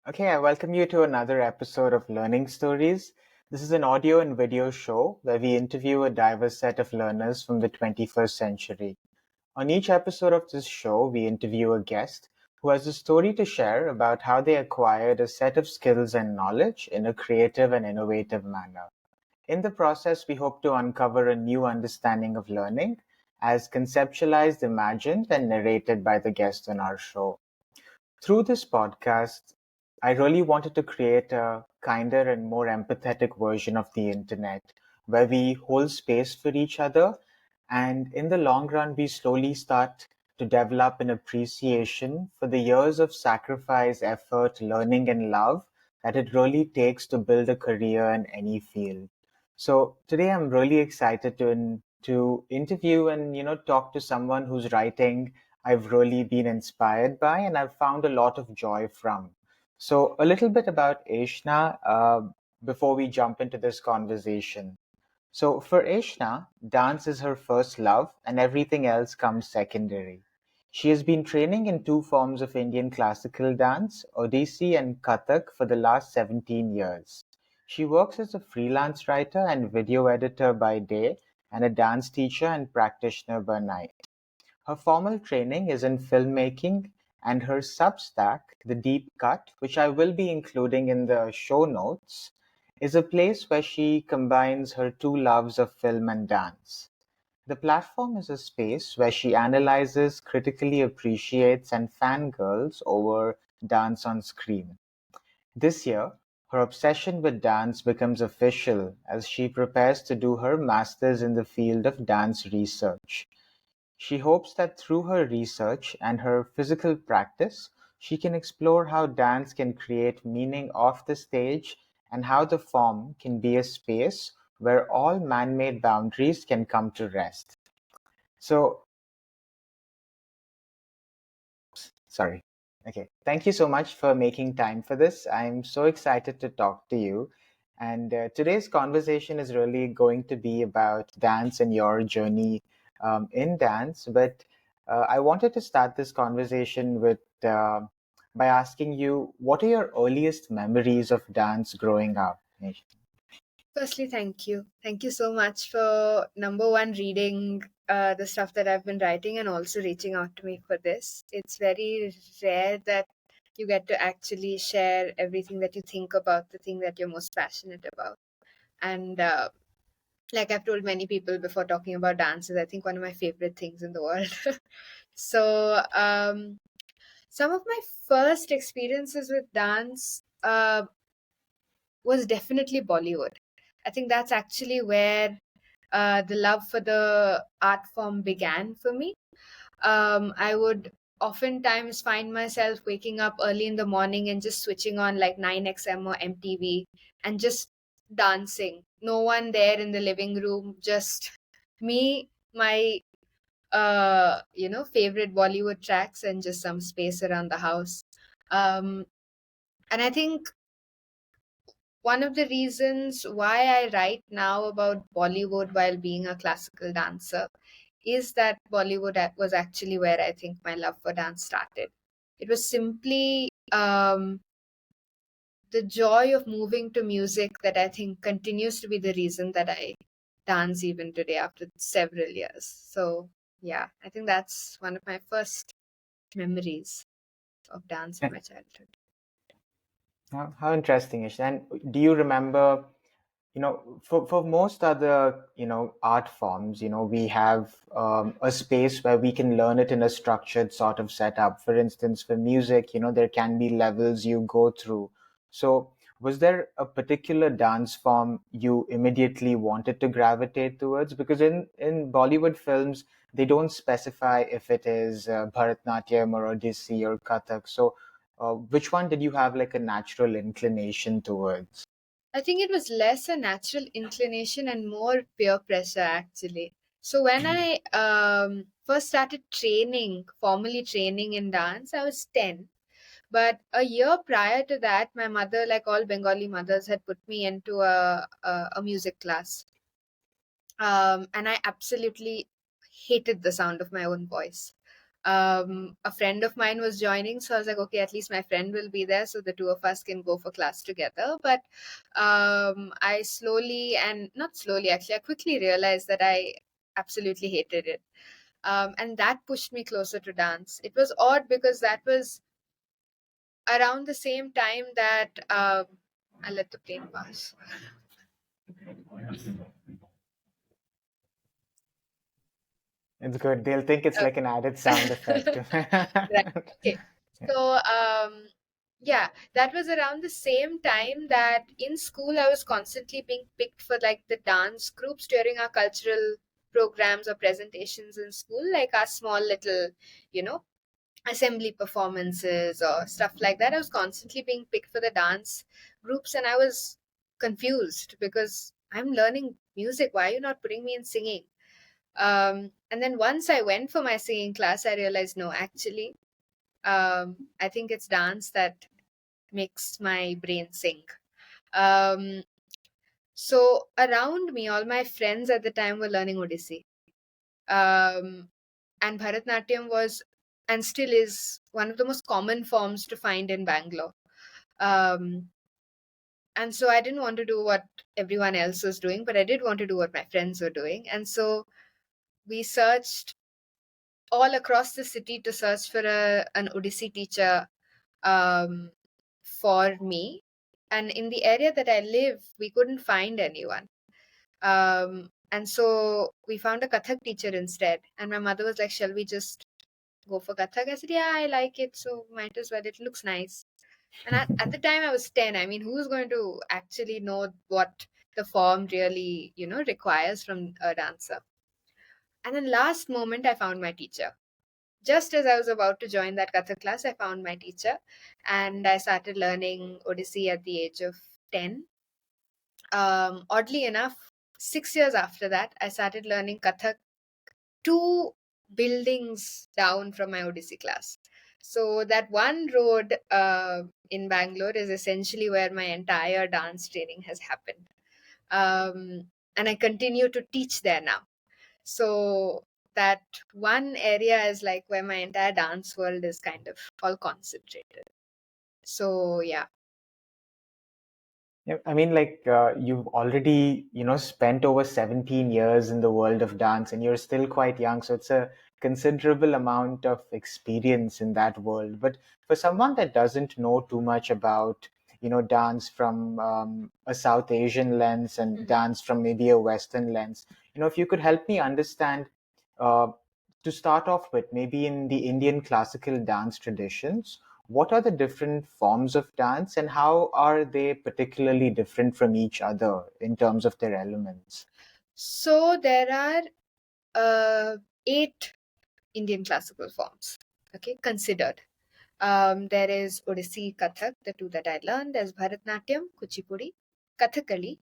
Okay, I welcome you to another episode of Learning Stories. This is an audio and video show where we interview a diverse set of learners from the 21st century. On each episode of this show, we interview a guest who has a story to share about how they acquired a set of skills and knowledge in a creative and innovative manner. In the process, we hope to uncover a new understanding of learning as conceptualized, imagined, and narrated by the guest on our show. Through this podcast, I really wanted to create a kinder and more empathetic version of the internet where we hold space for each other. And in the long run, we slowly start to develop an appreciation for the years of sacrifice, effort, learning, and love that it really takes to build a career in any field. So today I'm really excited to interview and talk to someone whose writing I've really been inspired by and I've found a lot of joy from. So, a little bit about Aishna before we jump into this conversation. So, for Aishna, dance is her first love and everything else comes secondary. She has been training in two forms of Indian classical dance, Odissi and Kathak, for the last 17 years. She works as a freelance writer and video editor by day and a dance teacher and practitioner by night. Her formal training is in filmmaking, and her Substack, The Deep Cut, which I will be including in the show notes, is a place where she combines her two loves of film and dance. The platform is a space where she analyzes, critically appreciates, and fangirls over dance on screen. This year, her obsession with dance becomes official as she prepares to do her master's in the field of dance research. She hopes that through her research and her physical practice, she can explore how dance can create meaning off the stage and how the form can be a space where all man made boundaries can come to rest. So, sorry. Okay. Thank you so much for making time for this. I'm so excited to talk to you. And today's conversation is really going to be about dance and your journey in dance. But I wanted to start this conversation with by asking you, what are your earliest memories of dance growing up? Firstly, thank you. Thank you so much for number one reading the stuff that I've been writing and also reaching out to me for this. It's very rare that you get to actually share everything that you think about, the thing that you're most passionate about. And like I've told many people before talking about dance is I think one of my favorite things in the world. So some of my first experiences with dance was definitely Bollywood. I think that's actually where the love for the art form began for me. I would oftentimes find myself waking up early in the morning and just switching on like 9XM or MTV and just dancing. No one there in the living room, just me, my favorite Bollywood tracks and just some space around the house. Um, and I think one of the reasons why I write now about Bollywood while being a classical dancer is that was actually where I think my love for dance started. It was simply the joy of moving to music that I think continues to be the reason that I dance even today after several years. So, yeah, I think that's one of my first memories of dance in my childhood. How interesting is. And do you remember, for most other, art forms, we have a space where we can learn it in a structured sort of setup. For instance, for music, there can be levels you go through. So, was there a particular dance form you immediately wanted to gravitate towards? Because in Bollywood films, they don't specify if it is Bharatnatyam or Odissi or Kathak. So, which one did you have like a natural inclination towards? I think it was less a natural inclination and more peer pressure actually. So when I first started training, formally training in dance, I was 10. But a year prior to that, my mother, like all Bengali mothers, had put me into a music class. And I absolutely hated the sound of my own voice. A friend of mine was joining, so I was like, okay, at least my friend will be there, so the two of us can go for class together. But I slowly, and not slowly actually, I quickly realized that I absolutely hated it. And that pushed me closer to dance. It was odd because that was around the same time that I'll let the plane pass. It's good. They'll think it's like an added sound effect. Right. Okay. So, yeah, that was around the same time that in school I was constantly being picked for like the dance groups during our cultural programs or presentations in school, like our small little, you know, assembly performances or stuff like that. I was constantly being picked for the dance groups, and I was confused because I'm learning music. Why are you not putting me in singing? And then once I went for my singing class, I realized no, actually, I think it's dance that makes my brain sing. Um, so around me, all my friends at the time were learning Odissi. Um, and Bharatnatyam was and still is one of the most common forms to find in Bangalore. Um, and so I didn't want to do what everyone else was doing, but I did want to do what my friends were doing. And so we searched all across the city to search for an Odissi teacher um, for me. And in the area that I live, we couldn't find anyone. And so we found a Kathak teacher instead. And my mother was like, shall we just go for Kathak? I said, yeah, I like it. So might as well. It looks nice. And at the time I was 10. I mean, who's going to actually know what the form really, requires from a dancer? And then last moment, I found my teacher. Just as I was about to join that Kathak class, I found my teacher and I started learning Odissi at the age of 10. Oddly enough, 6 years after that, I started learning Kathak two buildings down from my Odissi class. So that one road in Bangalore is essentially where my entire dance training has happened. And I continue to teach there now. So that one area is like where my entire dance world is kind of all concentrated. So yeah. Yeah, I mean, like you've already, spent over 17 years in the world of dance, and you're still quite young, so it's a considerable amount of experience in that world. But for someone that doesn't know too much about, dance from a South Asian lens and Mhm. dance from maybe a Western lens, if you could help me understand, uh, to start off with, maybe in the Indian classical dance traditions, what are the different forms of dance and how are they particularly different from each other in terms of their elements? So there are eight Indian classical forms, okay, considered. There is Odissi, Kathak, the two that I learned. There's Bharatnatyam, Kuchipudi, Kathakali,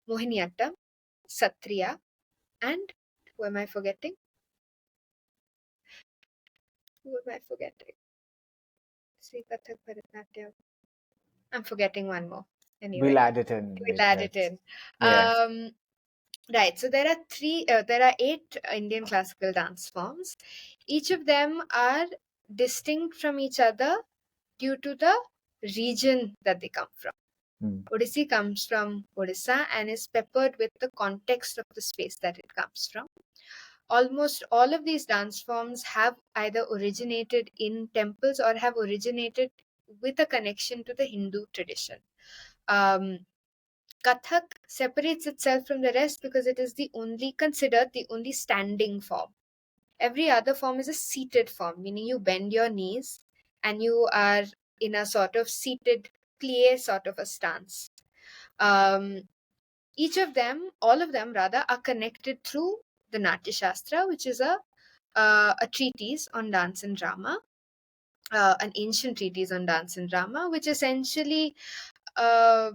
Mohiniyattam, Satriya, and who am I forgetting? Who am I forgetting? See, Kathak, Bharatnatyam. I'm forgetting one more. We'll Anyway, add it in we'll add later. it in. Yeah. Um, right. So there are eight Indian classical dance forms. Each of them are distinct from each other due to the region that they come from. Hmm. Odissi comes from Orissa and is peppered with the context of the space that it comes from. Almost all of these dance forms have either originated in temples or have originated with a connection to the Hindu tradition. Um, Kathak separates itself from the rest because it is considered the only standing form. Every other form is a seated form, meaning you bend your knees and you are in a sort of seated plie sort of a stance. Um, all of them rather, are connected through the Natyashastra, which is a treatise on dance and drama, an ancient treatise on dance and drama, which essentially, uh,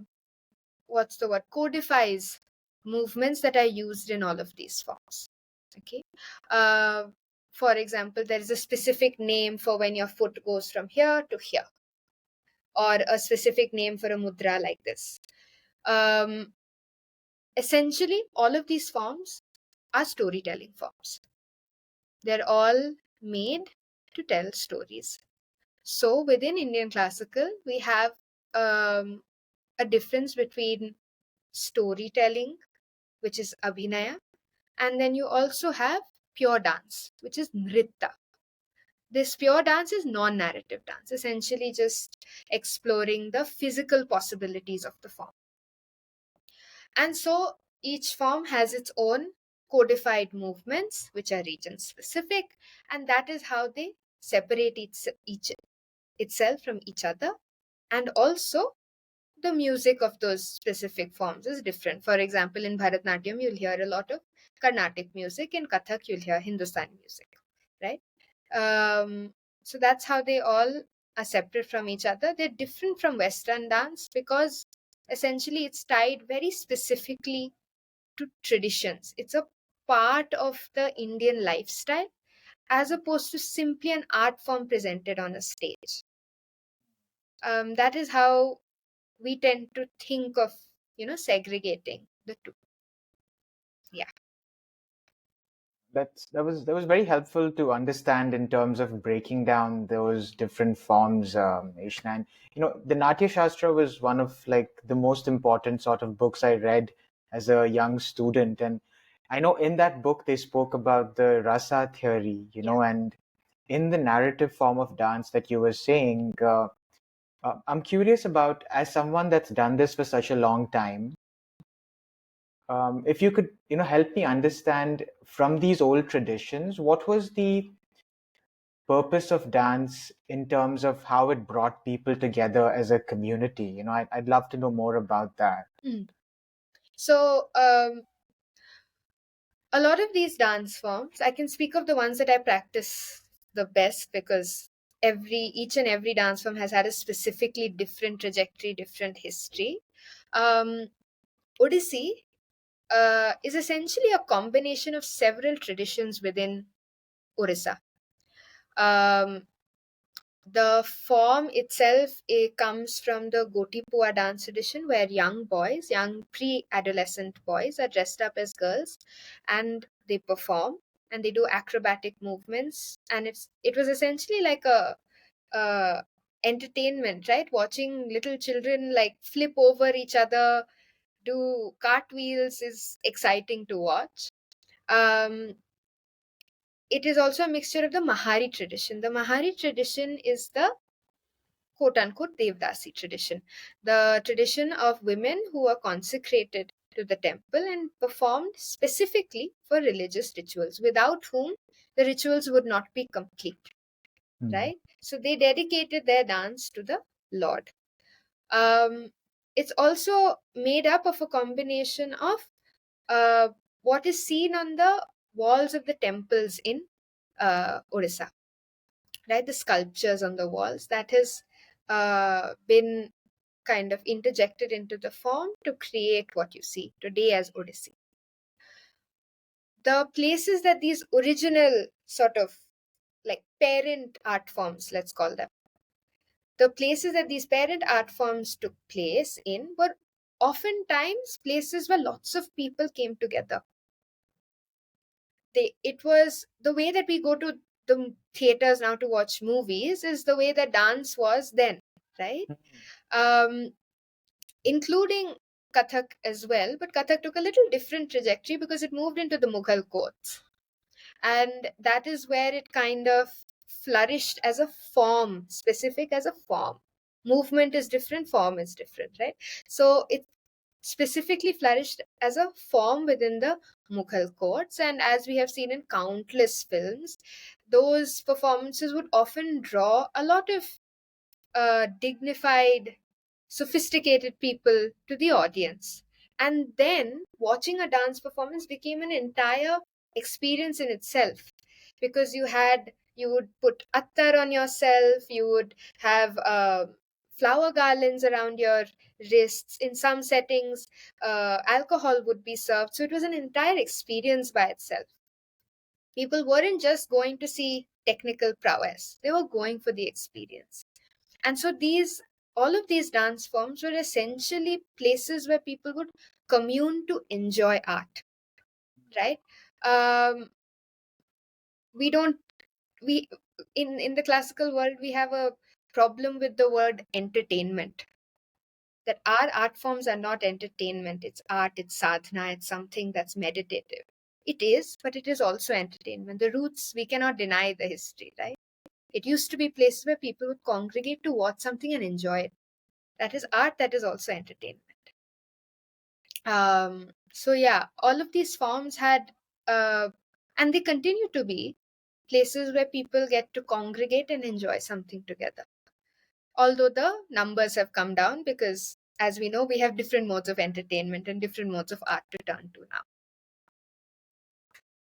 what's the word, codifies movements that are used in all of these forms. Okay. Uh, for example, there is a specific name for when your foot goes from here to here, or a specific name for a mudra like this. Um, Essentially, all of these forms are storytelling forms. They're all made to tell stories. So within Indian classical, we have a difference between storytelling, which is abhinaya, and then you also have pure dance, which is nritta. This pure dance is non-narrative dance, essentially just exploring the physical possibilities of the form. And so each form has its own codified movements, which are region specific, and that is how they separate each itself from each other. And also, the music of those specific forms is different. For example, in Bharatnatyam, you'll hear a lot of Carnatic music. In Kathak, you'll hear Hindustani music, right? So that's how they all are separate from each other. They're different from Western dance because essentially it's tied very specifically to traditions. It's a part of the Indian lifestyle as opposed to simply an art form presented on a stage. That is how we tend to think of, segregating the two. Yeah. That was very helpful to understand in terms of breaking down those different forms, Ishna. And the Natyashastra was one of like the most important sort of books I read as a young student, and I know in that book they spoke about the rasa theory, and in the narrative form of dance that you were saying, I'm curious about, as someone that's done this for such a long time, if you could, help me understand from these old traditions, what was the purpose of dance in terms of how it brought people together as a community? I'd love to know more about that. So, a lot of these dance forms, I can speak of the ones that I practice the best because each and every dance form has had a specifically different trajectory, different history. Odissi is essentially a combination of several traditions within Orissa. Um, the form itself, it comes from the Gotipua dance tradition, where young pre-adolescent boys, are dressed up as girls, and they perform and they do acrobatic movements, and it was essentially like a entertainment, right? Watching little children like flip over each other, do cartwheels is exciting to watch. Um, it is also a mixture of the Mahari tradition. The Mahari tradition is the quote unquote Devdasi tradition, the tradition of women who are consecrated to the temple and performed specifically for religious rituals, without whom the rituals would not be complete, right? So they dedicated their dance to the Lord. It's also made up of a combination of what is seen on the walls of the temples in Orissa, right? The sculptures on the walls that has been kind of interjected into the form to create what you see today as Odissi. The places that these original sort of like parent art forms, let's call them, the places that these parent art forms took place in were oftentimes places where lots of people came together. It was the way that we go to the theaters now to watch movies is the way that dance was then, right? um, Including Kathak as well, but Kathak took a little different trajectory because it moved into the Mughal courts, and that is where it kind of flourished as a form, specific as a form. Movement is different, form is different, right? So it specifically flourished as a form within the Mughal courts, and as we have seen in countless films, those performances would often draw a lot of dignified, sophisticated people to the audience. And then watching a dance performance became an entire experience in itself, because you would put attar on yourself, you would have flower garlands around your wrists. In some settings, alcohol would be served. So it was an entire experience by itself. People weren't just going to see technical prowess, they were going for the experience. And so all of these dance forms were essentially places where people would commune to enjoy art, right? um, we don't we in the classical world, we have a problem with the word entertainment, that our art forms are not entertainment. It's art, it's sadhana, it's something that's meditative. It is, but it is also entertainment. The roots, we cannot deny the history, right? It used to be places where people would congregate to watch something and enjoy it. That is art, that is also entertainment. So yeah, all of these forms had, and they continue to be places where people get to congregate and enjoy something together. Although the numbers have come down because, as we know, we have different modes of entertainment and different modes of art to turn to now.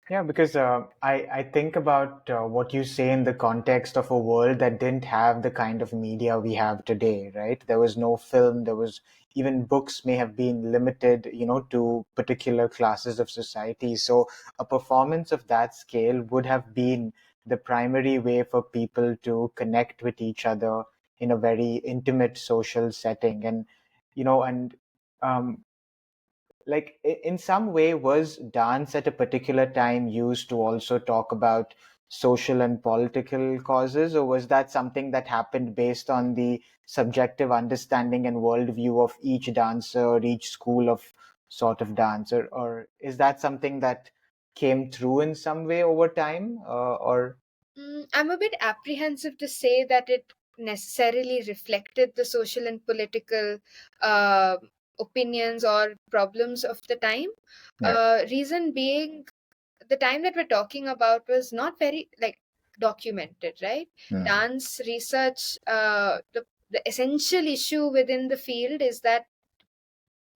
Yeah, because I think about what you say in the context of a world that didn't have the kind of media we have today, right? There was no film, there was even books may have been limited, to particular classes of society. So a performance of that scale would have been the primary way for people to connect with each other in a very intimate social setting. And um, like in some way, was dance at a particular time used to also talk about social and political causes, or was that something that happened based on the subjective understanding and worldview of each dancer or each school of sort of dance, or is that something that came through in some way over time, or I'm a bit apprehensive to say that it necessarily reflected the social and political uh, opinions or problems of the time. yeah. Reason being, the time that we're talking about was not very like documented, right? Hmm. Dance research, the essential issue within the field is that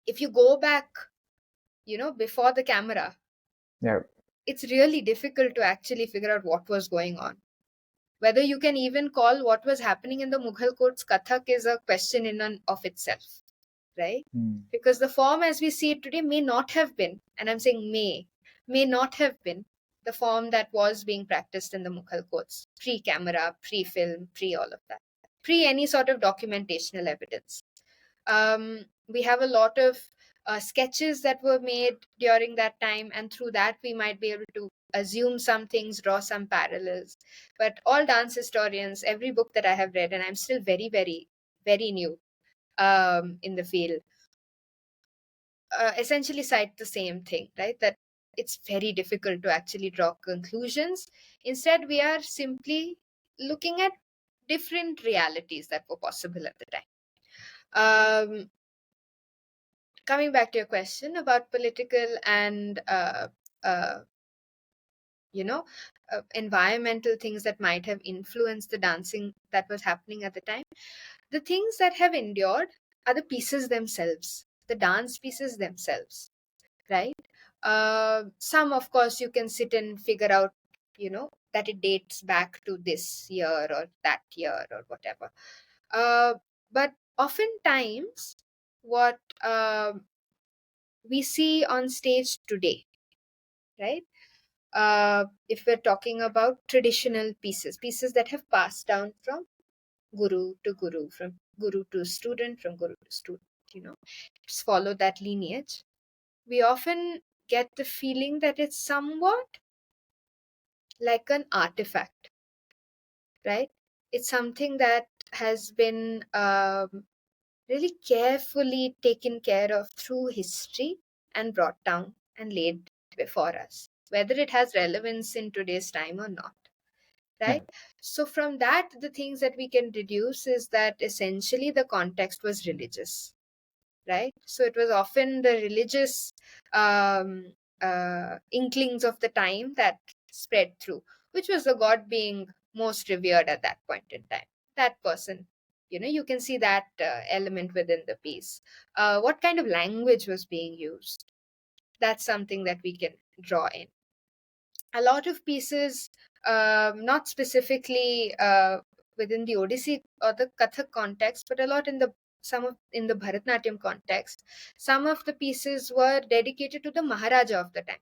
if you go back, before the camera, Yeah. it's really difficult to actually figure out what was going on. Whether you can even call what was happening in the Mughal courts Kathak is a question in and of itself, right? Hmm. Because the form as we see it today may not have been, and I'm saying may not have been the form that was being practiced in the Mughal courts, pre-camera, pre-film, pre all of that, pre any sort of documentational evidence. We have a lot of sketches that were made during that time, and through that we might be able to assume some things, draw some parallels. But all dance historians, every book that I have read, and I'm still very, very, very new in the field, essentially cite the same thing, right? That it's very difficult to actually draw conclusions. Instead, we are simply looking at different realities that were possible at the time. Coming back to your question about political and uh, you know environmental things that might have influenced the dancing that was happening at the time, the things that have endured are the pieces themselves, the dance pieces themselves, right? Some, of course, you can sit and figure out, that it dates back to this year or that year or whatever. uh, but oftentimes what we see on stage today, right? If we're talking about traditional pieces that have passed down from guru to guru, from guru to student, from guru to student, just follow that lineage, we often get the feeling that it's somewhat like an artifact, right? It's something that has been really carefully taken care of through history and brought down and laid before us, whether it has relevance in today's time or not, Yeah. right? So, from that, the things that we can deduce is that essentially the context was religious, right? So, it was often the religious um, inklings of the time that spread through, which was the god being most revered at that point in time. That person, you can see that element within the piece. What kind of language was being used? That's something that we can draw in. A lot of pieces, not specifically within the Odissi or the Kathak context, but a lot in the Bharatnatyam context. Some of the pieces were dedicated to the Maharaja of the time,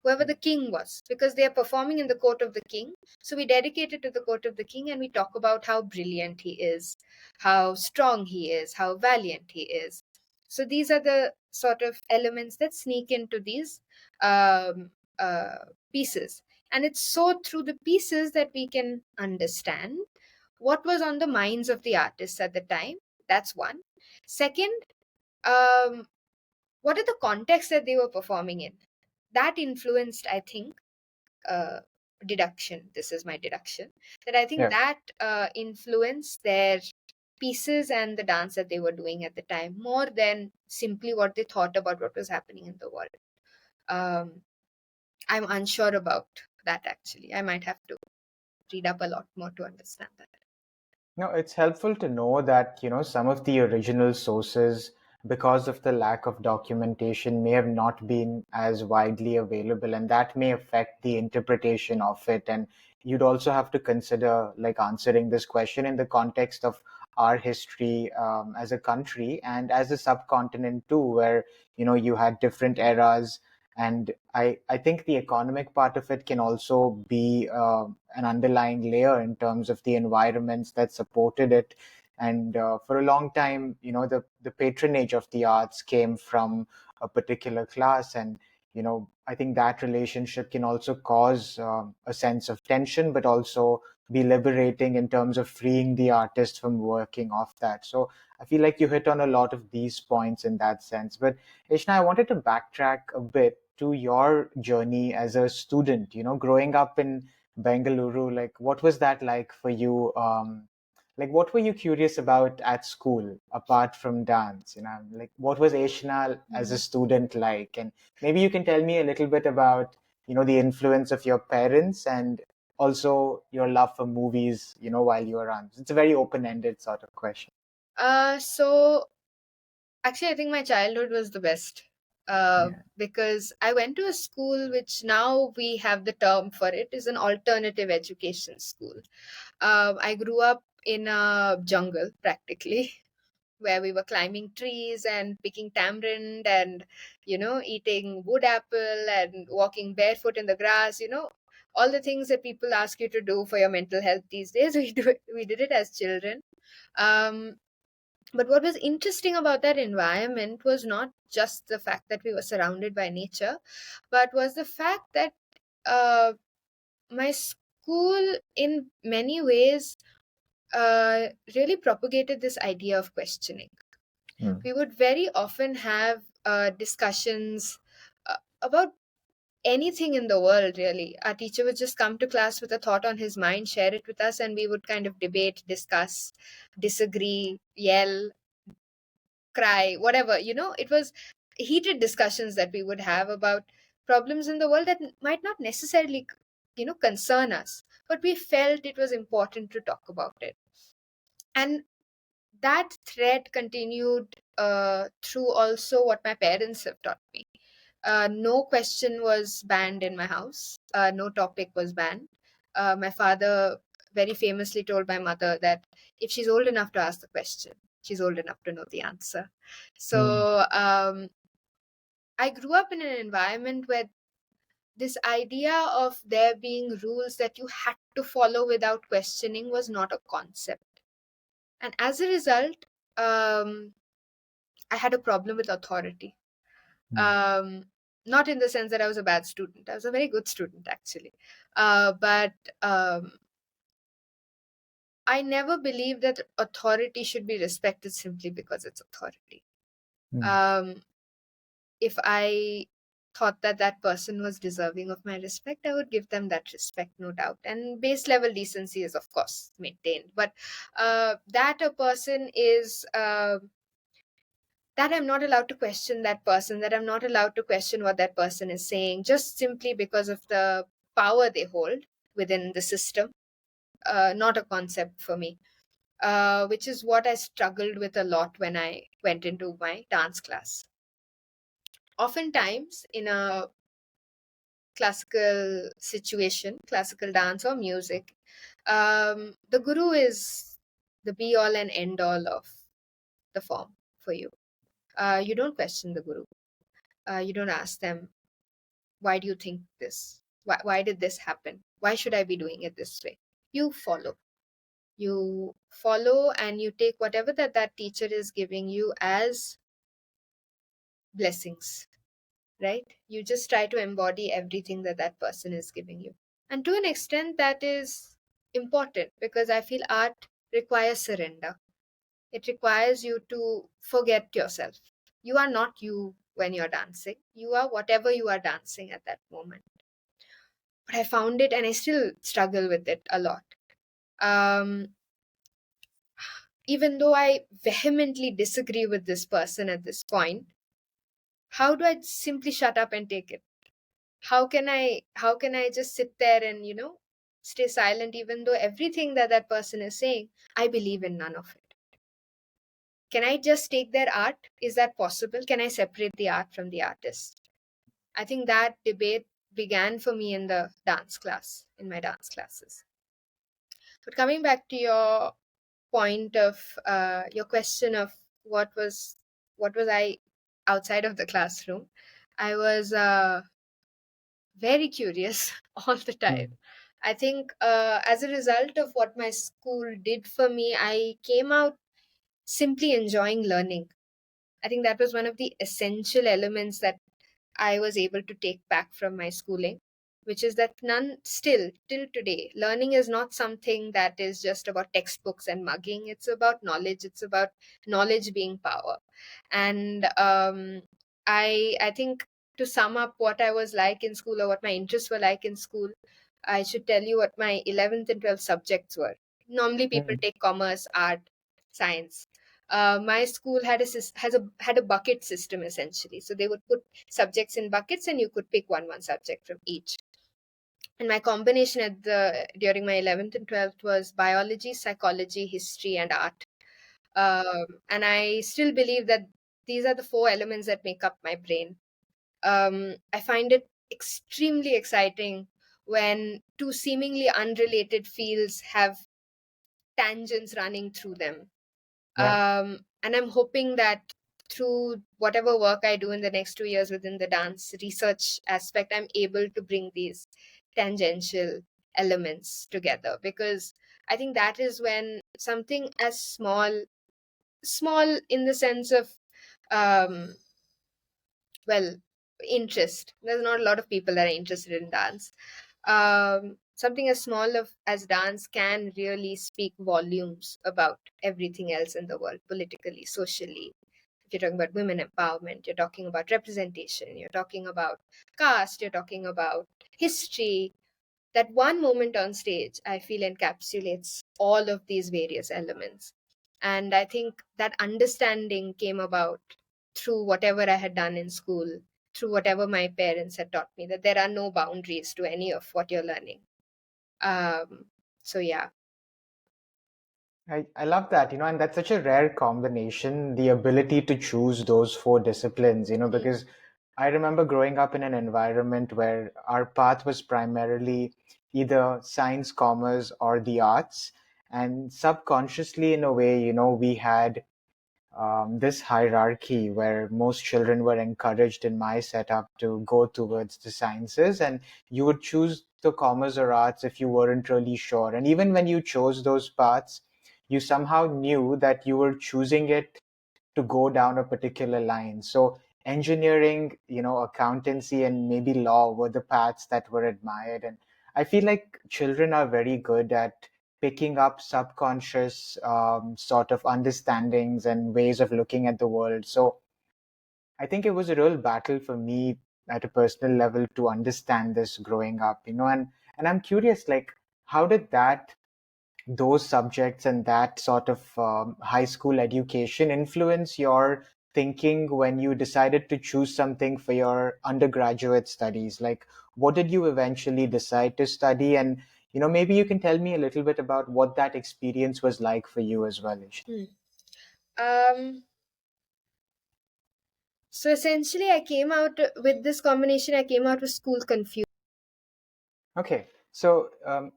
whoever the king was, because they are performing in the court of the king. So we dedicate it to the court of the king, and we talk about how brilliant he is, how strong he is, how valiant he is. So these are the sort of elements that sneak into these um, pieces. And it's so through the pieces that we can understand what was on the minds of the artists at the time. That's one. Second, um, what are the contexts that they were performing in? That influenced, I think, uh, deduction. This is my deduction. That I think Yeah. that influenced their pieces and the dance that they were doing at the time more than simply what they thought about what was happening in the world. Um, I'm unsure about that actually. I might have to read up a lot more to understand that. No, it's helpful to know that, some of the original sources, because of the lack of documentation, may have not been as widely available, and that may affect the interpretation of it. And you'd also have to consider, like, answering this question in the context of our history as a country and as a subcontinent too, where, you had different eras. And I think the economic part of it can also be an underlying layer in terms of the environments that supported it. And for a long time, the patronage of the arts came from a particular class. And, I think that relationship can also cause a sense of tension, but also be liberating in terms of freeing the artist from working off that. So I feel like you hit on a lot of these points in that sense. But Ishna, I wanted to backtrack a bit to your journey as a student, growing up in Bengaluru. Like, what was that like for you? Like, what were you curious about at school apart from dance? Like, what was Ishna as a Mm. student like? And maybe you can tell me a little bit about, the influence of your parents and also your love for movies, while you were on. It's a very open-ended sort of question. So actually, I think my childhood was the best Yeah. because I went to a school which now we have the term for it is an alternative education school. I grew up in a jungle practically where we were climbing trees and picking tamarind and eating wood apple and walking barefoot in the grass, all the things that people ask you to do for your mental health these days. We did it as children. um, but what was interesting about that environment was not just the fact that we were surrounded by nature, but was the fact that uh, my school in many ways really propagated this idea of questioning. Mm. We would very often have discussions about anything in the world, really. Our teacher would just come to class with a thought on his mind, share it with us, and we would kind of debate, discuss, disagree, yell, cry, whatever. It was heated discussions that we would have about problems in the world that might not necessarily, concern us, but we felt it was important to talk about it. And that thread continued through also what my parents have taught me. No question was banned in my house. No topic was banned. My father very famously told my mother that if she's old enough to ask the question, she's old enough to know the answer. Mm. So I grew up in an environment where this idea of there being rules that you had to follow without questioning was not a concept. And as a result, um, I had a problem with authority. Mm. Um, Not in the sense that I was a bad student. I was a very good student, actually. But I never believed that authority should be respected simply because it's authority. Mm. Um, if I thought that that person was deserving of my respect, I would give them that respect, no doubt. And base level decency is, of course, maintained. But that a person is. That I'm not allowed to question that person, that I'm not allowed to question what that person is saying, just simply because of the power they hold within the system. Not a concept for me, which is what I struggled with a lot when I went into my dance class. Oftentimes, in a classical situation, classical dance or music, the guru is the be all and end all of the form for you. You don't question the guru. You don't ask them, why do you think this? Why did this happen? Why should I be doing it this way? You follow. You follow and you take whatever that teacher is giving you as blessings, right? You just try to embody everything that person is giving you. And to an extent, that is important because I feel art requires surrender. It requires you to forget yourself. You are not you when you're dancing, you are whatever you are dancing at that moment. But I found it, and I still struggle with it a lot. Um, Even though I vehemently disagree with this person at this point, how do I simply shut up and take it? How can I just sit there and stay silent, even though everything that that person is saying, I believe in none of it? Can I just take their art? Is that possible? Can I separate the art from the artist? I think that debate began for me in the dance class, in my dance classes. But coming back to your point of your question of what was I outside of the classroom, I was very curious all the time. Mm. I think as a result of what my school did for me, I came out simply enjoying learning. I think that was one of the essential elements that I was able to take back from my schooling, which is that none still till today, learning is not something that is just about textbooks and mugging. It's about knowledge. It's about knowledge being power. And I think, to sum up what I was like in school or what my interests were like in school, I should tell you what my 11th and 12th subjects were. Normally, people Mm. take commerce, art, science. My school had a bucket system essentially. So they would put subjects in buckets, and you could pick one subject from each. And my combination at the during my 11th and 12th was biology, psychology, history, and art. And I still believe that these are the four elements that make up my brain. I find it extremely exciting when two seemingly unrelated fields have tangents running through them. Yeah. And I'm hoping that through whatever work I do in the next 2 years within the dance research aspect, I'm able to bring these tangential elements together, because I think that is when something as small in the sense of, um, well, interest. There's not a lot of people that are interested in dance. Something as small as dance can really speak volumes about everything else in the world, politically, socially. If you're talking about women empowerment, you're talking about representation, you're talking about caste, you're talking about history. That one moment on stage, I feel, encapsulates all of these various elements. And I think that understanding came about through whatever I had done in school, through whatever my parents had taught me, that there are no boundaries to any of what you're learning. Um, so, yeah. I love that, and that's such a rare combination, the ability to choose those four disciplines, Mm, because I remember growing up in an environment where our path was primarily either science, commerce, or the arts. And subconsciously, in a way, we had this hierarchy where most children were encouraged in my setup to go towards the sciences, and you would choose the commerce or arts if you weren't really sure. And even when you chose those paths, you somehow knew that you were choosing it to go down a particular line. So engineering, accountancy, and maybe law were the paths that were admired. And I feel like children are very good at picking up subconscious sort of understandings and ways of looking at the world. So I think it was a real battle for me at a personal level to understand this growing up, and I'm curious, like, how did those subjects and that sort of high school education influence your thinking when you decided to choose something for your undergraduate studies? Like, what did you eventually decide to study? And, maybe you can tell me a little bit about what that experience was like for you as well, Ish. mm. Um, so essentially, I came out with this combination, I came out with school confused. Okay. So,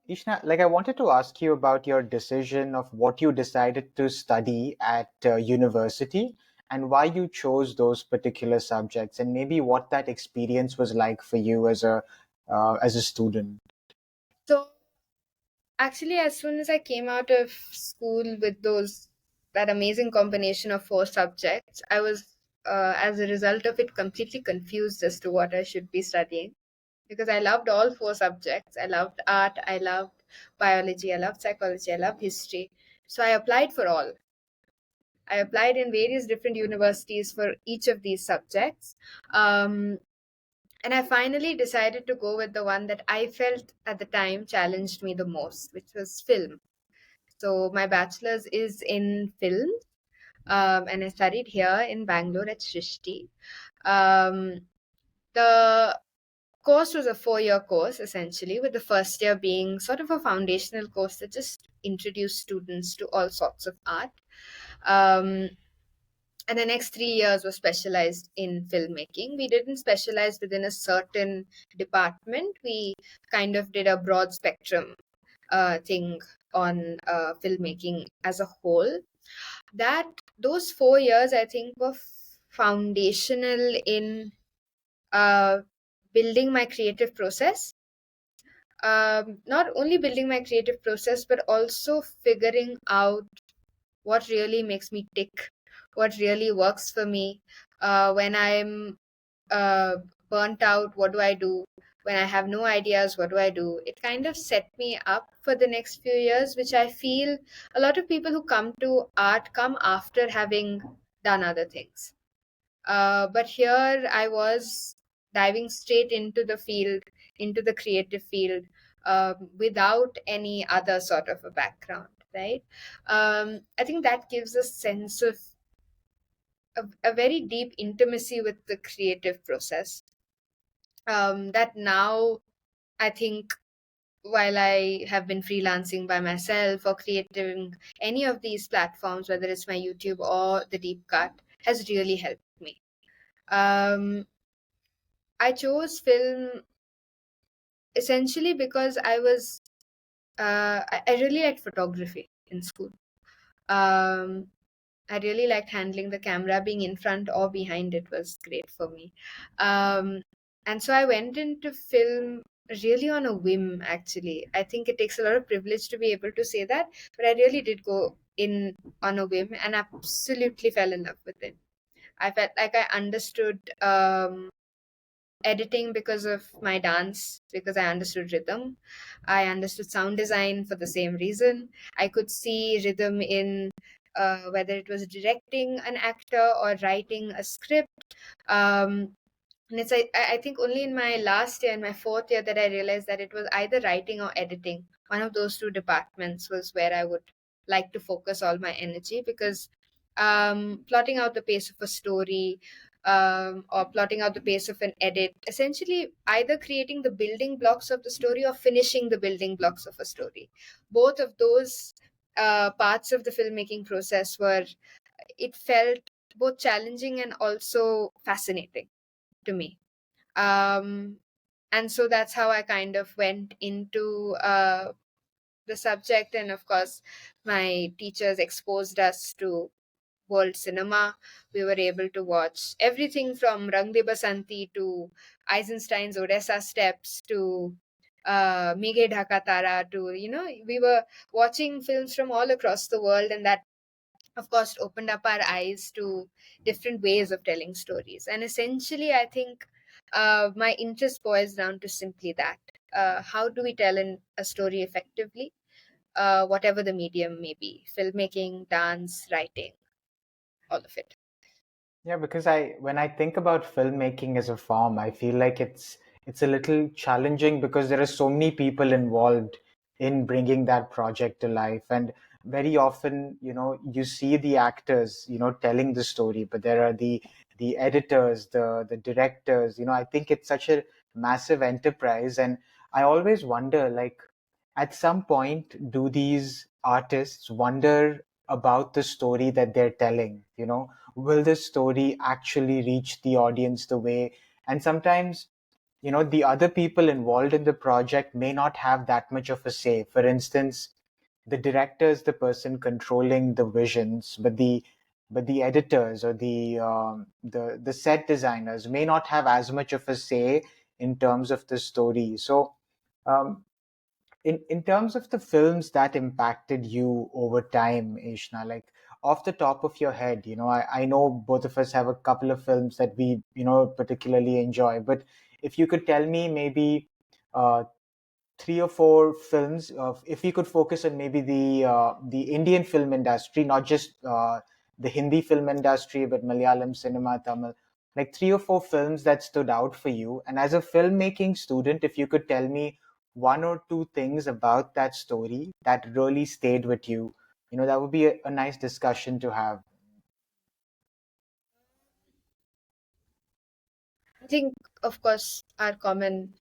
Ishna, like I wanted to ask you about your decision of what you decided to study at university and why you chose those particular subjects, and maybe what that experience was like for you as a student. So actually, as soon as I came out of school with that amazing combination of four subjects, I was, as a result of it, completely confused as to what I should be studying, because I loved all four subjects. I loved art, I loved biology, I loved psychology, I loved history. So I applied for all. I applied in various different universities for each of these subjects. Um, and I finally decided to go with the one that I felt at the time challenged me the most, which was film. So my bachelor's is in film, and I studied here in Bangalore at Srishti. Um, the course was a 4-year course essentially, with the first year being sort of a foundational course that just introduced students to all sorts of art. Um, and the next 3 years were specialized in filmmaking. We didn't specialize within a certain department. We kind of did a broad spectrum thing on filmmaking as a whole. That those 4 years, I think, were foundational in uh, building my creative process. Not only building my creative process, but also figuring out what really makes me tick, what really works for me. When I'm uh, burnt out, what do I do? When I have no ideas, what do I do? It kind of set me up for the next few years, which I feel a lot of people who come to art come after having done other things. But here I was diving straight into the field, into the creative field, without any other sort of a background, right? I think that gives a sense of a very deep intimacy with the creative process. That now, I think, while I have been freelancing by myself or creating any of these platforms, whether it's my YouTube or the Deep Cut, has really helped me. Um, I chose film essentially because I really liked photography in school. Um, I really liked handling the camera. Being in front or behind it was great for me. Um, and so I went into film really on a whim, actually. I think it takes a lot of privilege to be able to say that, but I really did go in on a whim and absolutely fell in love with it. I felt like I understood editing because of my dance, because I understood rhythm. I understood sound design for the same reason. I could see rhythm in whether it was directing an actor or writing a script. And I think only in my last year, in my fourth year, that I realized that it was either writing or editing. One of those two departments was where I would like to focus all my energy, because plotting out the pace of a story, or plotting out the pace of an edit, essentially either creating the building blocks of the story or finishing the building blocks of a story. Both of those parts of the filmmaking process were, it felt both challenging and also fascinating to me. Um, and so that's how I kind of went into the subject. And of course, my teachers exposed us to world cinema. We were able to watch everything from Rang De Basanti to Eisenstein's Odessa Steps to Mige Dhaka Tara to, we were watching films from all across the world, and that of course opened up our eyes to different ways of telling stories. And essentially, I think my interest boils down to simply that: how do we tell a story effectively, whatever the medium may be: filmmaking, dance, writing, all of it. Yeah, because when I think about filmmaking as a form, I feel like it's a little challenging because there are so many people involved in bringing that project to life. And very often, you see the actors, telling the story, but there are the editors, the directors. I think it's such a massive enterprise, and I always wonder, like, at some point, do these artists wonder about the story that they're telling? Will this story actually reach the audience the way? And sometimes, the other people involved in the project may not have that much of a say. For instance, the director is the person controlling the visions, but the editors or the set designers may not have as much of a say in terms of the story. So um, in terms of the films that impacted you over time, Ishna, like off the top of your head, I know both of us have a couple of films that we, particularly enjoy, but if you could tell me maybe uh, 3 or 4 films, if we could focus on maybe the Indian film industry, not just the Hindi film industry, but Malayalam cinema, Tamil, like 3 or 4 films that stood out for you. And as a filmmaking student, if you could tell me 1 or 2 things about that story that really stayed with you, that would be a nice discussion to have. I think, of course, our common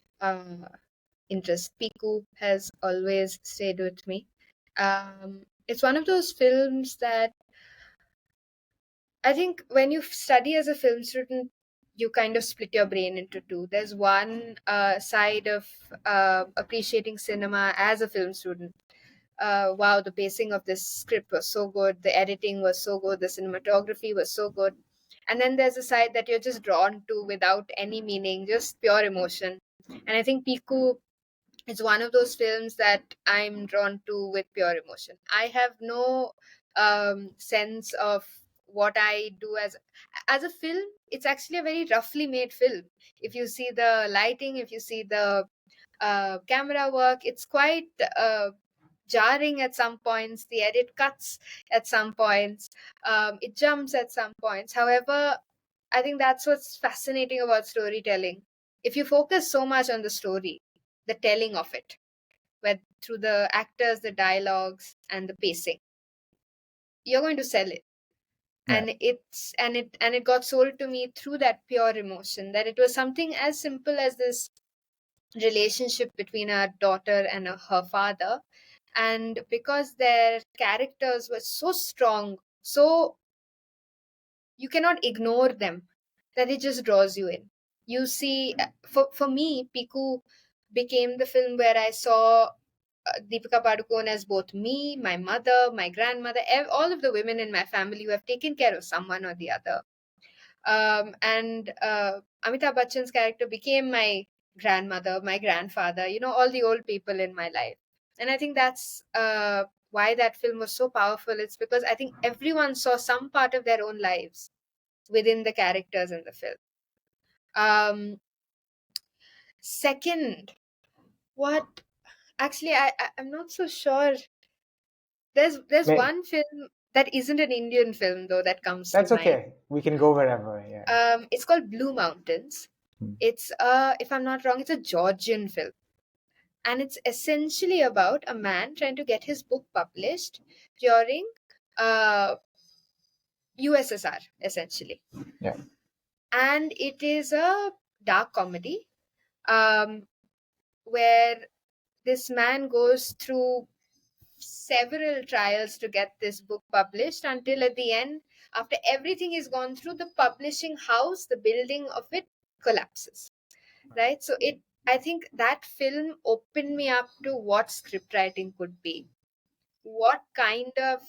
interest, Piku, has always stayed with me. It's one of those films that I think when you study as a film student, you kind of split your brain into two. There's one side of appreciating cinema as a film student. Wow, the pacing of this script was so good, the editing was so good, the cinematography was so good. And then there's a side that you're just drawn to without any meaning, just pure emotion. And I think Piku is one of those films that I'm drawn to with pure emotion. I have no sense of what I do as a film. It's actually a very roughly made film. If you see the lighting, if you see the camera work, it's quite jarring at some points. The edit cuts at some points. It jumps at some points. However, I think that's what's fascinating about storytelling. If you focus so much on the story, the telling of it, through the actors, the dialogues, and the pacing, you're going to sell it. Yeah. And it got sold to me through that pure emotion, that it was something as simple as this relationship between a daughter and her father. And because their characters were so strong, so you cannot ignore them, that it just draws you in. You see, for me, Piku became the film where I saw Deepika Padukone as both me, my mother, my grandmother, all of the women in my family who have taken care of someone or the other. And Amitabh Bachchan's character became my grandmother, my grandfather, all the old people in my life. And I think that's why that film was so powerful. It's because I think everyone saw some part of their own lives within the characters in the film. Second, what actually I'm not so sure. There's May- one film that isn't an Indian film though that comes to That's mind. okay. We can go wherever. Yeah. It's called Blue Mountains. Hmm. It's if I'm not wrong, it's a Georgian film. And it's essentially about a man trying to get his book published during uh USSR, essentially. Yeah. And it is a dark comedy, um where this man goes through several trials to get this book published, until at the end, after everything is gone through, the publishing house, the building of it, collapses. Right? So I think that film opened me up to what script writing could be, what kind of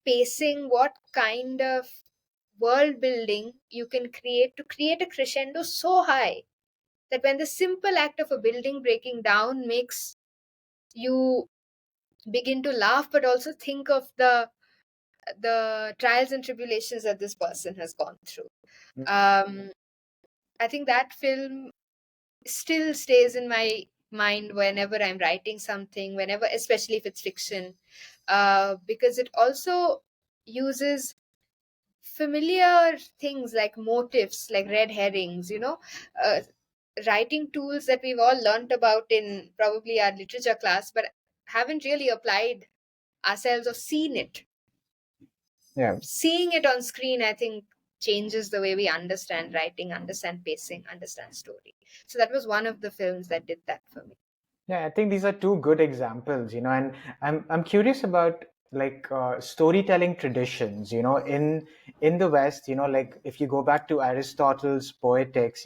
pacing, what kind of world building you can create to create a crescendo so high that when the simple act of a building breaking down makes you begin to laugh, but also think of the trials and tribulations that this person has gone through. um I think that film still stays in my mind whenever I'm writing something, whenever, especially if it's fiction, because it also uses familiar things like motifs, like red herrings, uh, writing tools that we've all learnt about in probably our literature class, but haven't really applied ourselves or seen it. Yeah. Seeing it on screen, I think, changes the way we understand writing, understand pacing, understand story. So that was one of the films that did that for me. Yeah, I think these are 2 good examples, and I'm curious about like storytelling traditions, in the West, like if you go back to Aristotle's Poetics,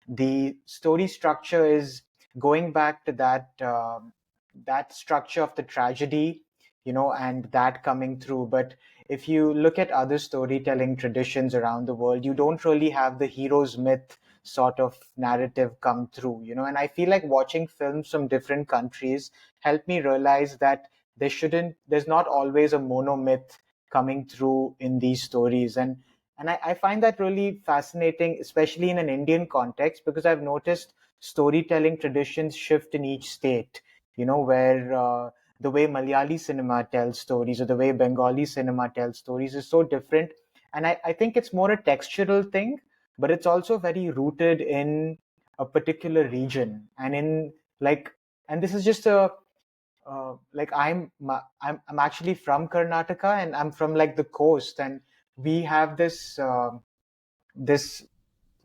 the story structure is going back to that structure of the tragedy, and that coming through. But if you look at other storytelling traditions around the world, you don't really have the hero's myth sort of narrative come through, and I feel like watching films from different countries helped me realize that there's not always a monomyth coming through in these stories. And And I find that really fascinating, especially in an Indian context, because I've noticed storytelling traditions shift in each state, where the way Malayali cinema tells stories or the way Bengali cinema tells stories is so different. And I think it's more a textural thing, but it's also very rooted in a particular region. And and this is just like I'm actually from Karnataka, and I'm from like the coast, and we have this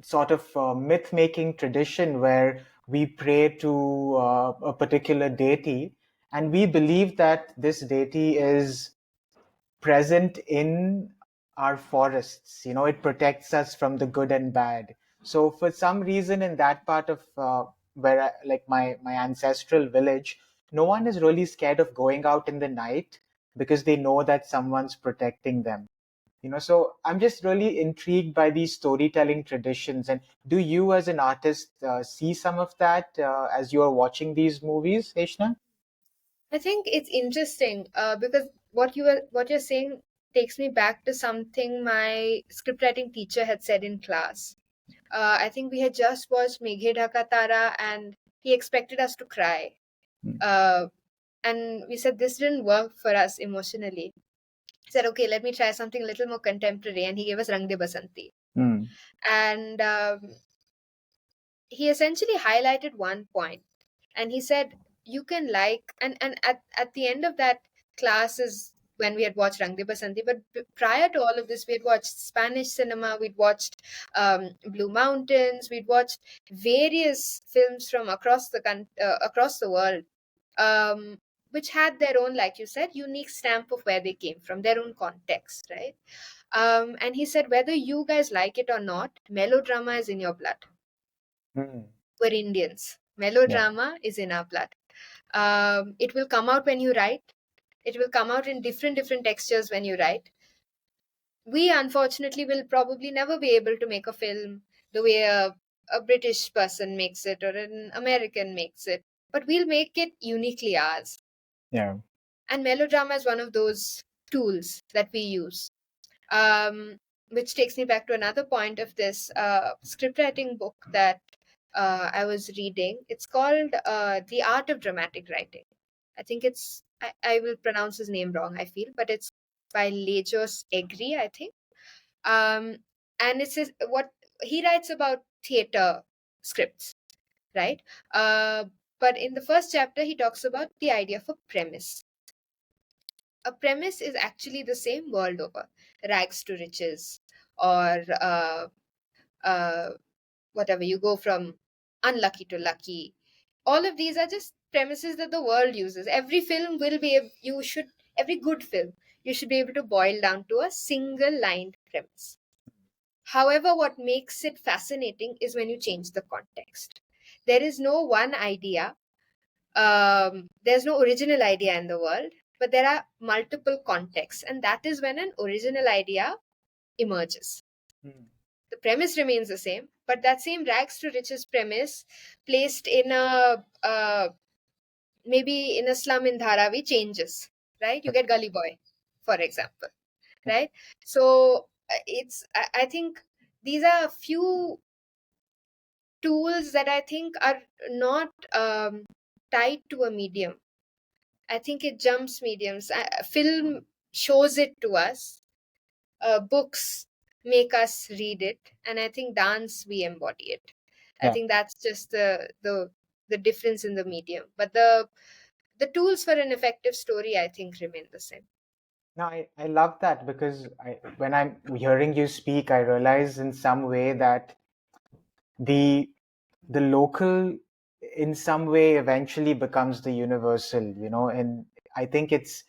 sort of myth making tradition where we pray to a particular deity, and we believe that this deity is present in our forests. It protects us from the good and bad. So for some reason, in that part of where like my ancestral village, no one is really scared of going out in the night because they know that someone's protecting them. So I'm just really intrigued by these storytelling traditions. And do you, as an artist, see some of that as you are watching these movies, Heshna? I think it's interesting because what you're saying takes me back to something my scriptwriting teacher had said in class. I think we had just watched Meghe Dhaka Tara and he expected us to cry. Mm. Uh, and we said this didn't work for us emotionally. He said, okay, let me try something a little more contemporary. And he gave us Rang De Basanti. Mm. And he essentially highlighted one point. And he said, you can like, and at the end of that class is when we had watched Rang De Basanti. But prior to all of this, we had watched Spanish cinema, we'd watched Blue Mountains, we'd watched various films from across the world, um, which had their own, like you said, unique stamp of where they came from, their own context, right? And he said, whether you guys like it or not, melodrama is in your blood. Mm. We're Indians. Yeah. Melodrama is in our blood. It will come out when you write. It will come out in different textures when you write. We unfortunately will probably never be able to make a film the way a British person makes it or an American makes it, but we'll make it uniquely ours. Yeah. And melodrama is one of those tools that we use. Which takes me back to another point of this scriptwriting book that I was reading. It's called The Art of Dramatic Writing. I think I will pronounce his name wrong, I feel, but it's by Lejos Egri, I think. Um, and it says what he writes about theater scripts, right? Uh, but in the first chapter, he talks about the idea of a premise. A premise is actually the same world over, rags to riches, or uh, whatever, you go from unlucky to lucky. All of these are just premises that the world uses. Every film will be, every good film, you should be able to boil down to a single line premise. However, what makes it fascinating is when you change the context. There is no one idea, there's no original idea in the world, but there are multiple contexts, and that is when an original idea emerges. Mm. The premise remains the same, but that same rags to riches premise placed in a maybe in a slum in Dharavi changes, right? You get Gully Boy, for example, right? So I think these are a few tools that I think are not tied to a medium. I think it jumps mediums. Film shows it to us. Books make us read it, and I think dance we embody it. I Yeah. think that's just the difference in the medium. But the tools for an effective story, I think, remain the same. No, I love that because when I'm hearing you speak, I realize in some way that the the local in some way eventually becomes the universal, and I think it's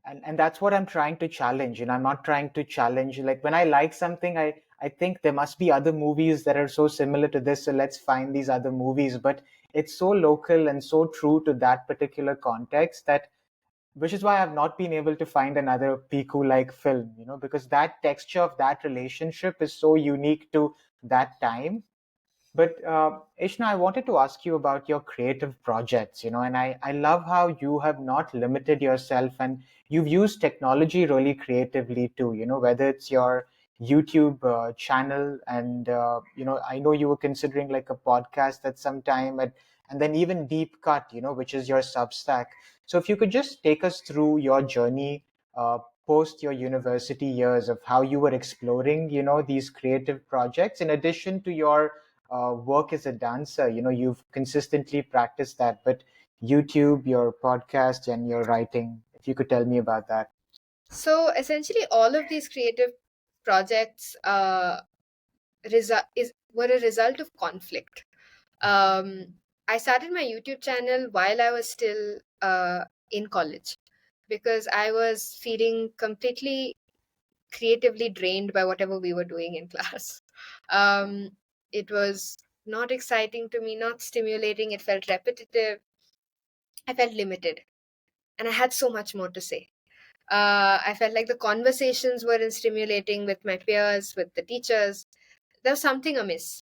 and that's what I'm trying to challenge. I'm not trying to challenge, like when I like something, I think there must be other movies that are so similar to this, so let's find these other movies. But it's so local and so true to that particular context that which is why I've not been able to find another Piku like film, because that texture of that relationship is so unique to that time. But Ishna, I wanted to ask you about your creative projects, and I love how you have not limited yourself and you've used technology really creatively too, whether it's your YouTube channel, and I know you were considering like a podcast at some time, and then even Deep Cut, which is your Substack. So if you could just take us through your journey post your university years of how you were exploring, these creative projects in addition to your work as a dancer. You've consistently practiced that, but YouTube, your podcast, and your writing. If you could tell me about that. So essentially, all of these creative projects were a result of conflict. I started my YouTube channel while I was still in college because I was feeling completely creatively drained by whatever we were doing in class. Um, it was not exciting to me, not stimulating. It felt repetitive. I felt limited, and I had so much more to say. I felt like the conversations weren't stimulating with my peers, with the teachers. There was something amiss.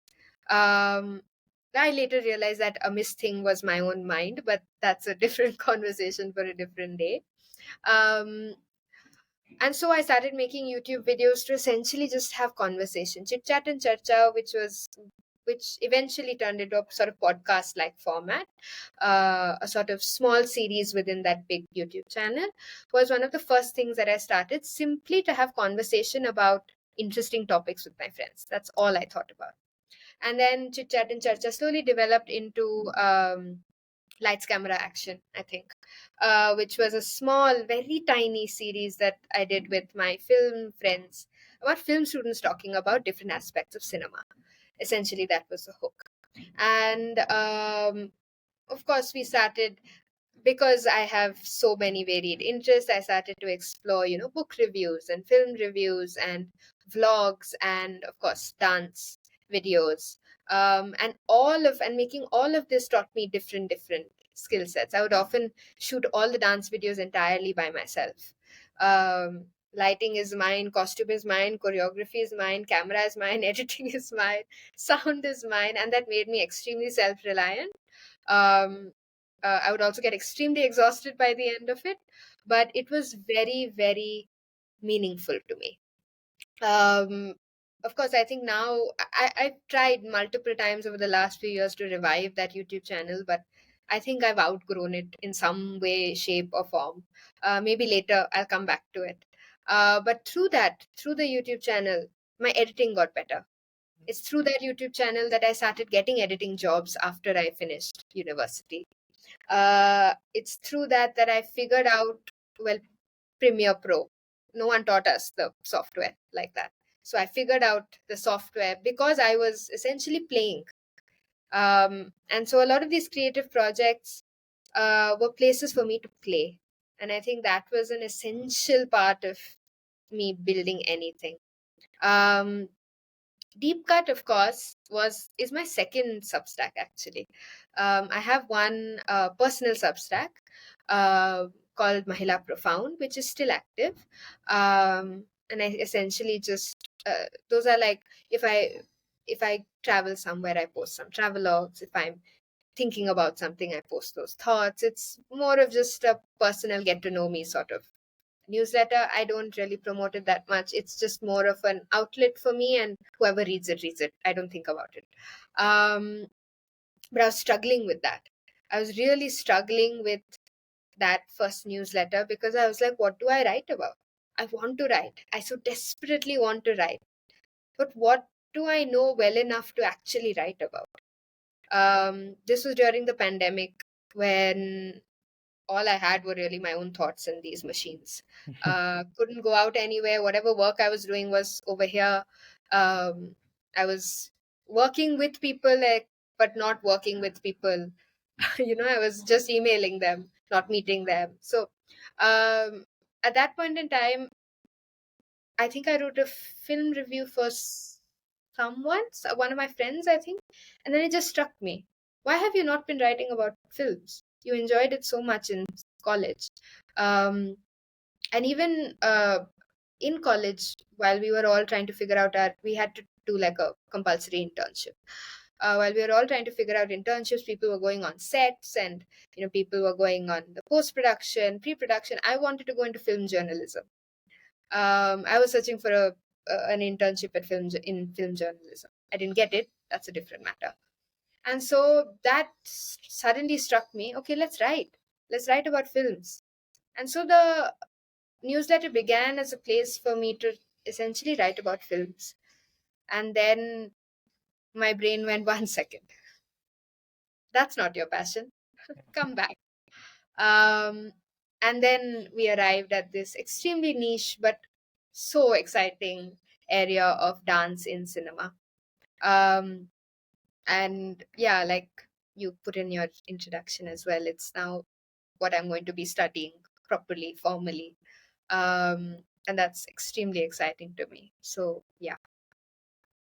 Um, I later realized that amiss thing was my own mind, but that's a different conversation for a different day. Um, and so I started making YouTube videos to essentially just have conversation, chit chat and charcha, which eventually turned into a sort of podcast like format. A sort of small series within that big YouTube channel was one of the first things that I started, simply to have conversation about interesting topics with my friends. That's all I thought about. And then chit chat and charcha slowly developed into lights camera action, I think, which was a small, very tiny series that I did with my film friends about film students talking about different aspects of cinema. Essentially, that was the hook. And of course, we started, because I have so many varied interests, I started to explore, book reviews and film reviews and vlogs and of course dance videos. And making all of this taught me different skill sets. I would often shoot all the dance videos entirely by myself. Lighting is mine, costume is mine, choreography is mine, camera is mine, editing is mine, sound is mine, and that made me extremely self-reliant. um, I would also get extremely exhausted by the end of it, but it was very, very meaningful to me. Um, of course, I think now I've tried multiple times over the last few years to revive that YouTube channel, but I think I've outgrown it in some way, shape, or form. Maybe later I'll come back to it. But through the YouTube channel, my editing got better. It's through that YouTube channel that I started getting editing jobs after I finished university. It's through that I figured out, well, Premiere Pro. No one taught us the software like that. So I figured out the software because I was essentially playing. And so a lot of these creative projects were places for me to play. And I think that was an essential part of me building anything. Um, Deep Cut, of course, is my second Substack actually. I have one personal Substack called Mahila Profound, which is still active, and I essentially just those are like, if I travel somewhere, I post some travelogues. If I'm thinking about something, I post those thoughts. It's more of just a personal get to know me sort of newsletter. I don't really promote it that much. It's just more of an outlet for me, and whoever reads it reads it. I don't think about it. um, but I was struggling with that. I was really struggling with that first newsletter because I was like, what do I write about? I want to write. I so desperately want to write, but what do I know well enough to actually write about? This was during the pandemic, when all I had were really my own thoughts in these machines. Couldn't go out anywhere. Whatever work I was doing was over here. Um, I was working with people, like, but not working with people. I was just emailing them, not meeting them. So um, at that point in time, I think I wrote a film review for one of my friends, I think. And then it just struck me. Why have you not been writing about films? You enjoyed it so much in college. Um, and even in college, while we were all trying to figure out we had to do like a compulsory internship. While we were all trying to figure out internships, people were going on sets, and people were going on the post production, pre production. I wanted to go into film journalism. I was searching for an internship at in film journalism. I didn't get it. That's a different matter. And so that suddenly struck me. Okay, let's write. Let's write about films. And so the newsletter began as a place for me to essentially write about films. And then my brain went 1 second. That's not your passion. Come back. Um, and then we arrived at this extremely niche but so exciting area of dance in cinema. Um, and yeah, like you put in your introduction as well, it's now what I'm going to be studying properly, formally. And that's extremely exciting to me. So yeah.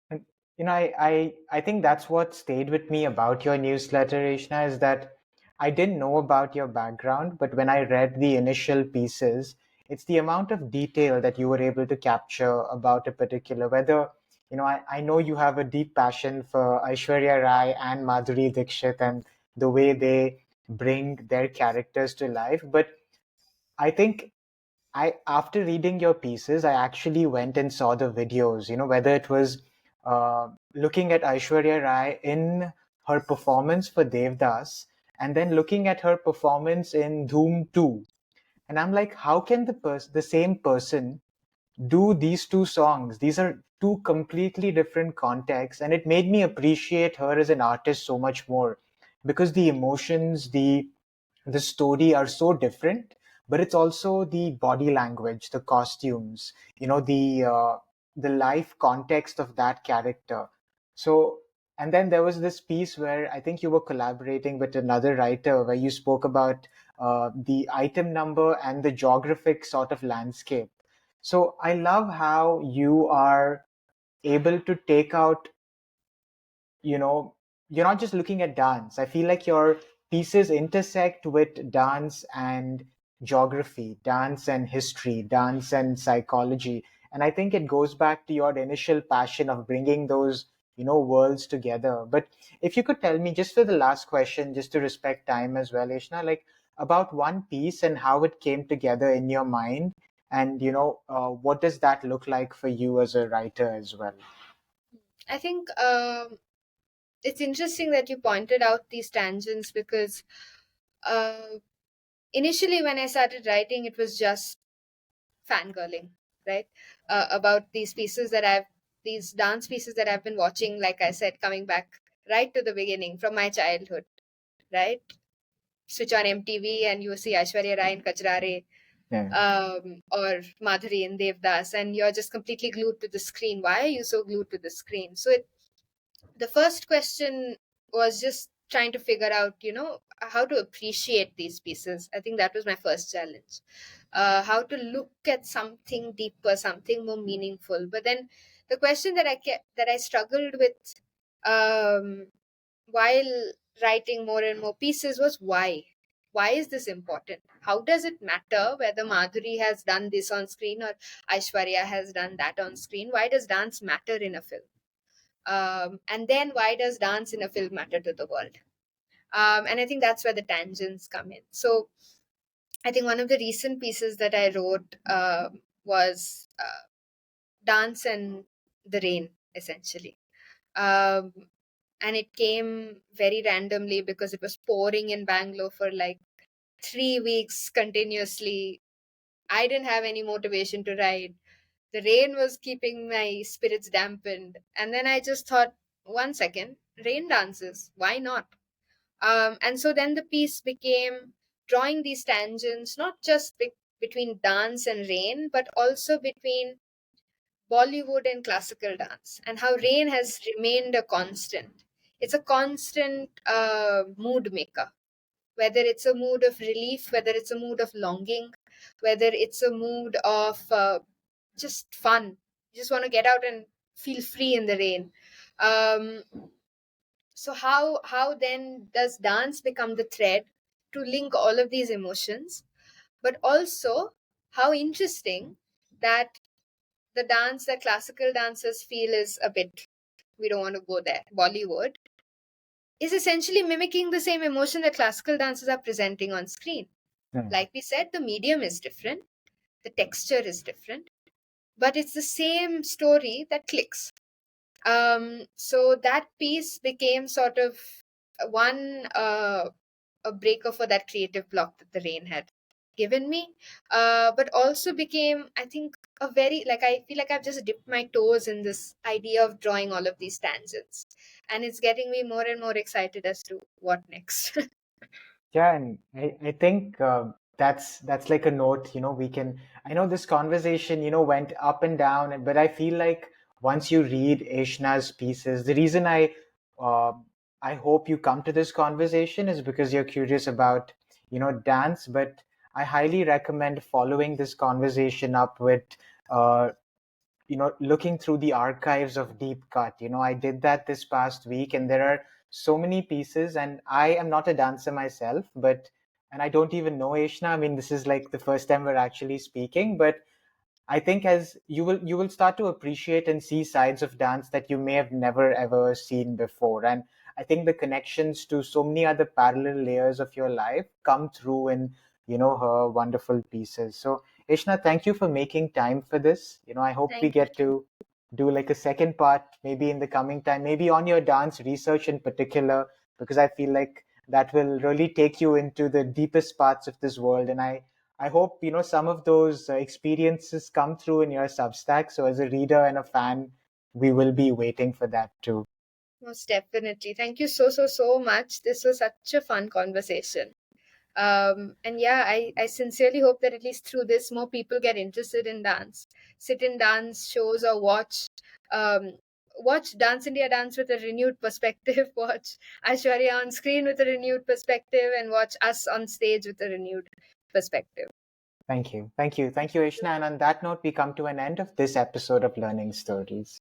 And I think that's what stayed with me about your newsletter, Reshna, is that I didn't know about your background, but when I read the initial pieces, it's the amount of detail that you were able to capture about a particular, whether, I know you have a deep passion for Aishwarya Rai and Madhuri Dixit and the way they bring their characters to life. But I think after reading your pieces, I actually went and saw the videos, whether it was looking at Aishwarya Rai in her performance for Devdas and then looking at her performance in Dhoom 2. And I'm like, how can the same person do these two songs? These are two completely different contexts, and it made me appreciate her as an artist so much more because the emotions, the story are so different, but it's also the body language, the costumes, the life context of that character. So, and then there was this piece where I think you were collaborating with another writer where you spoke about the item number and the geographic sort of landscape. So I love how you are able to take out, you know, you're not just looking at dance. I feel like your pieces intersect with dance and geography, dance and history, dance and psychology. And I think it goes back to your initial passion of bringing those, worlds together. But if you could tell me, just for the last question, just to respect time as well, Ishna, like about one piece and how it came together in your mind, and what does that look like for you as a writer as well? I think it's interesting that you pointed out these tangents because uh, initially when I started writing, it was just fangirling, right? About these dance pieces that I've been watching, like I said, coming back right to the beginning from my childhood, right? Switch on MTV and you see Aishwarya Rai in Kachrare, Yeah. or Madhuri in Devdas, and you're just completely glued to the screen. Why are you so glued to the screen? So the first question was just trying to figure out, how to appreciate these pieces. I think that was my first challenge. How to look at something deeper, something more meaningful. But then the question that I struggled with while writing more and more pieces was why. Why is this important? How does it matter whether Madhuri has done this on screen or Aishwarya has done that on screen? Why does dance matter in a film? And then why does dance in a film matter to the world? And I think that's where the tangents come in. So I think one of the recent pieces that I wrote was Dance and the Rain, essentially. Um, and it came very randomly because it was pouring in Bangalore for like 3 weeks continuously. I didn't have any motivation to write. The rain was keeping my spirits dampened. And then I just thought, 1 second, rain dances, why not? And so then the piece became drawing these tangents, not just between dance and rain, but also between Bollywood and classical dance, and how rain has remained a constant. It's a constant mood maker, whether it's a mood of relief, whether it's a mood of longing, whether it's a mood of just fun. You just want to get out and feel free in the rain. Um, so how then does dance become the thread to link all of these emotions? But also how interesting that the dance that classical dancers feel is a bit, we don't want to go there, Bollywood, is essentially mimicking the same emotion that classical dancers are presenting on screen. Yeah. Like we said, the medium is different, the texture is different, but it's the same story that clicks. So that piece became sort of one a breaker for that creative block that the rain had given me, but also became, I think, a very, like, I feel like I've just dipped my toes in this idea of drawing all of these tangents, and it's getting me more and more excited as to what next. Yeah, and I think that's like a note, we can, I know this conversation, went up and down, but I feel like once you read Eshna's pieces, the reason uh, I hope you come to this conversation is because you're curious about, dance, but I highly recommend following this conversation up with, uh, looking through the archives of Deep Cut. I did that this past week, and there are so many pieces. And I am not a dancer myself, and I don't even know Ashna. I mean, this is like the first time we're actually speaking, but I think as you will start to appreciate and see sides of dance that you may have never ever seen before. And I think the connections to so many other parallel layers of your life come through in, her wonderful pieces. So Ishna, thank you for making time for this. I hope we Thank get to do like a second part maybe in the coming time, maybe on your dance research in particular, because I feel like that will really take you into the deepest parts of this world. And I hope some of those experiences come through in your Substack. So as a reader and a fan, we will be waiting for that too. Most definitely. Thank you so, so, so much. This was such a fun conversation. And yeah, I sincerely hope that at least through this, more people get interested in dance, sit in dance shows, or um, watch Dance India dance with a renewed perspective, watch Aishwarya on screen with a renewed perspective, and watch us on stage with a renewed perspective. Thank you. Thank you. Thank you, Ishna. And on that note, we come to an end of this episode of Learning Stories.